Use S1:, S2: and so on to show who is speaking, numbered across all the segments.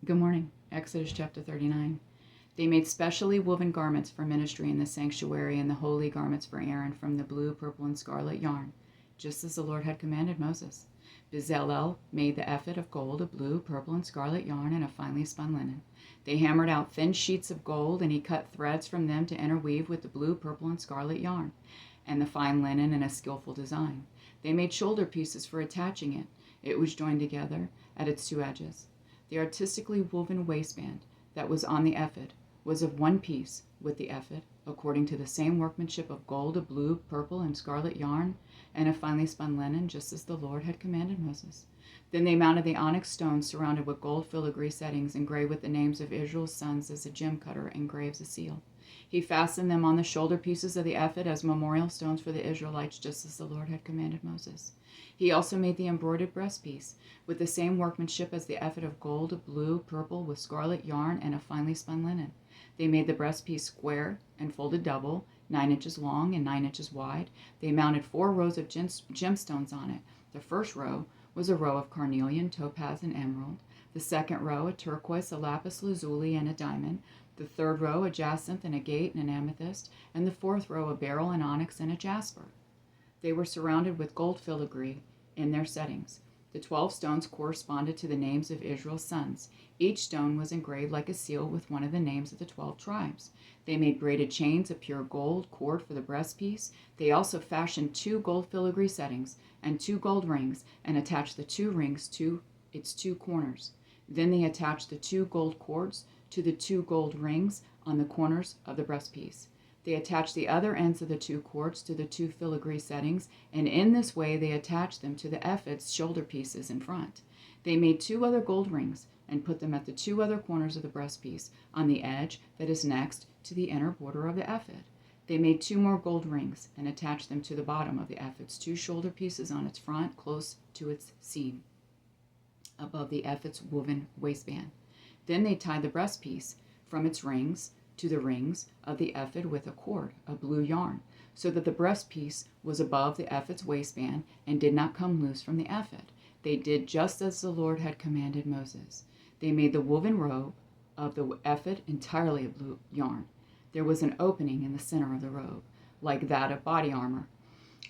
S1: Good morning. Exodus chapter 39. They made specially woven garments for ministry in the sanctuary and the holy garments for Aaron from the blue, purple, and scarlet yarn, just as the Lord had commanded Moses. Bezalel made the ephod of gold, of blue, purple, and scarlet yarn, and of finely spun linen. They hammered out thin sheets of gold, and he cut threads from them to interweave with the blue, purple, and scarlet yarn, and the fine linen in a skillful design. They made shoulder pieces for attaching it. It was joined together at its two edges. The artistically woven waistband that was on the ephod was of one piece with the ephod, according to the same workmanship of gold, of blue, purple, and scarlet yarn, and of finely spun linen, just as the Lord had commanded Moses. Then they mounted the onyx stones surrounded with gold filigree settings, engraved with the names of Israel's sons as a gem cutter engraves a seal. He fastened them on the shoulder pieces of the ephod as memorial stones for the Israelites, just as the Lord had commanded Moses. He also made the embroidered breastpiece with the same workmanship as the ephod of gold, of blue, purple, with scarlet yarn, and of finely spun linen. They made the breastpiece square and folded double, 9 inches long and 9 inches wide. They mounted 4 rows of gemstones on it. The first row was a row of carnelian, topaz, and emerald. The second row a turquoise, a lapis lazuli, and a diamond. The third row a jacinth, and agate, and an amethyst. And the fourth row a beryl, an onyx, and a jasper. They were surrounded with gold filigree in their settings. The 12 stones corresponded to the names of Israel's sons. Each stone was engraved like a seal with one of the names of the 12 tribes. They made braided chains of pure gold cord for the breastpiece. They also fashioned 2 gold filigree settings and 2 gold rings, and attached the 2 rings to its 2 corners. Then they attached the 2 gold cords to the 2 gold rings on the corners of the breastpiece. They attached the other ends of the 2 cords to the 2 filigree settings, and in this way they attached them to the ephod's shoulder pieces in front. They made 2 other gold rings and put them at the 2 other corners of the breastpiece, on the edge that is next to the inner border of the ephod. They made 2 more gold rings and attached them to the bottom of the ephod's 2 shoulder pieces on its front, close to its seam, above the ephod's woven waistband. Then they tied the breastpiece from its rings to the rings of the ephod with a cord of blue yarn, so that the breastpiece was above the ephod's waistband and did not come loose from the ephod. They did just as the Lord had commanded Moses. They made the woven robe of the ephod entirely of blue yarn. There was an opening in the center of the robe, like that of body armor,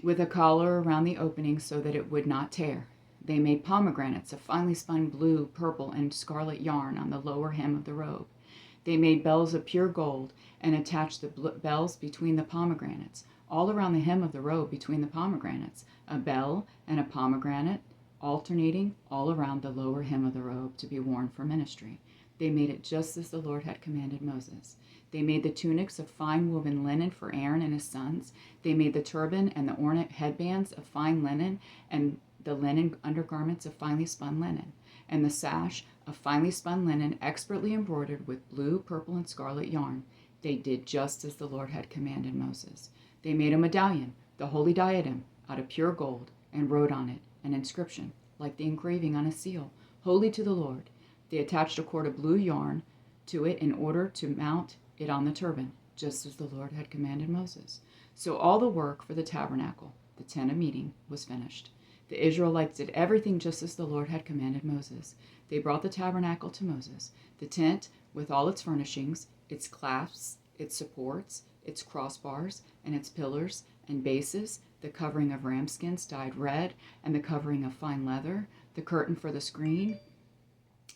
S1: with a collar around the opening so that it would not tear. They made pomegranates of finely spun blue, purple, and scarlet yarn on the lower hem of the robe. They made bells of pure gold and attached the bells between the pomegranates, all around the hem of the robe between the pomegranates, a bell and a pomegranate alternating all around the lower hem of the robe to be worn for ministry. They made it just as the Lord had commanded Moses. They made the tunics of fine woven linen for Aaron and his sons. They made the turban and the ornate headbands of fine linen, and the linen undergarments of finely spun linen, and the sash of finely spun linen expertly embroidered with blue, purple, and scarlet yarn. They did just as the Lord had commanded Moses. They made a medallion, the Holy Diadem, out of pure gold, and wrote on it an inscription, like the engraving on a seal, Holy to the Lord. They attached a cord of blue yarn to it in order to mount it on the turban, just as the Lord had commanded Moses. So all the work for the tabernacle, the tent of meeting, was finished. The Israelites did everything just as the Lord had commanded Moses. They brought the tabernacle to Moses, the tent with all its furnishings, its clasps, its supports, its crossbars, and its pillars and bases, the covering of ram skins dyed red, and the covering of fine leather, the curtain for the screen,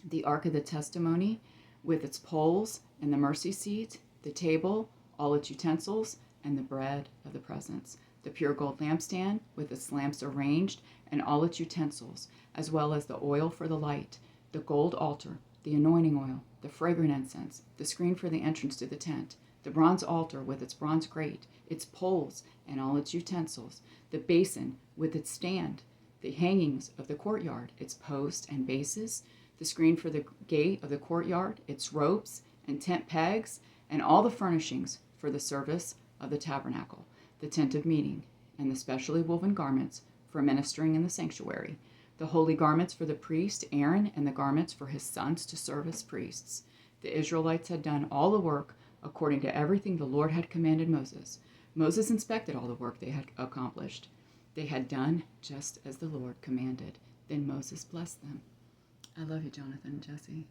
S1: the ark of the testimony with its poles and the mercy seat, the table, all its utensils, and the bread of the presence, the pure gold lampstand with its lamps arranged and all its utensils, as well as the oil for the light, the gold altar, the anointing oil, the fragrant incense, the screen for the entrance to the tent, the bronze altar with its bronze grate, its poles and all its utensils, the basin with its stand, the hangings of the courtyard, its posts and bases, the screen for the gate of the courtyard, its ropes and tent pegs, and all the furnishings for the service of the tabernacle, the tent of meeting, and the specially woven garments for ministering in the sanctuary, the holy garments for the priest Aaron, and the garments for his sons to serve as priests. The Israelites had done all the work according to everything the Lord had commanded Moses. Moses inspected all the work they had accomplished. They had done just as the Lord commanded. Then Moses blessed them. I love you, Jonathan and Jesse.